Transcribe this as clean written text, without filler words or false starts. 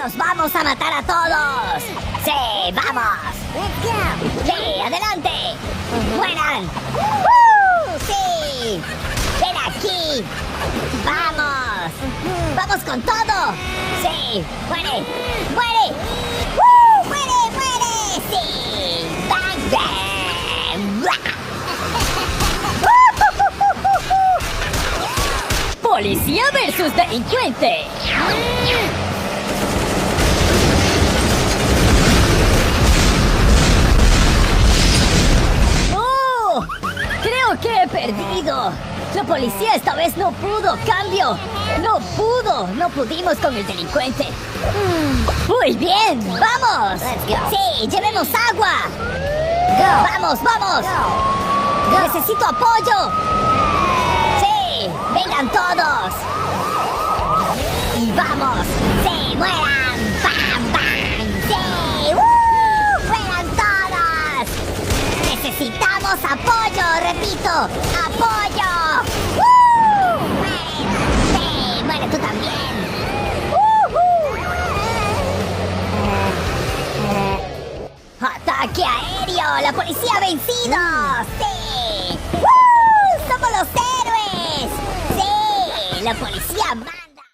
¡Los vamos a matar a todos! ¡Sí, vamos! ¡Sí, adelante! ¡Mueran! ¡Sí! ¡Ven aquí! ¡Vamos! ¡Vamos con todo! ¡Sí! ¡Muere! ¡Muere! ¡Muere, muere! ¡Sí! ¡Bang, bang! ¡Policía versus delincuente! ¡Oh! Creo que he perdido. La policía esta vez no pudo. ¡Cambio! ¡No pudo! No pudimos con el delincuente. ¡Muy bien! ¡Vamos! ¡Sí! ¡Llevemos agua! ¡Vamos, vamos! ¡Necesito apoyo! ¡Sí! ¡Vengan todos! ¡Y vamos! ¡Sí! ¡Mueran! ¡Bam, bam! ¡Sí! ¡Mueran todos! ¡Necesitamos apoyo! ¡Repito! ¡Apoyo! ¡Muere! ¡Sí! ¡Muere tú también! ¡Ataque aéreo! ¡La policía ha vencido! ¡Sí! ¡Somos los héroes! ¡Sí! ¡La policía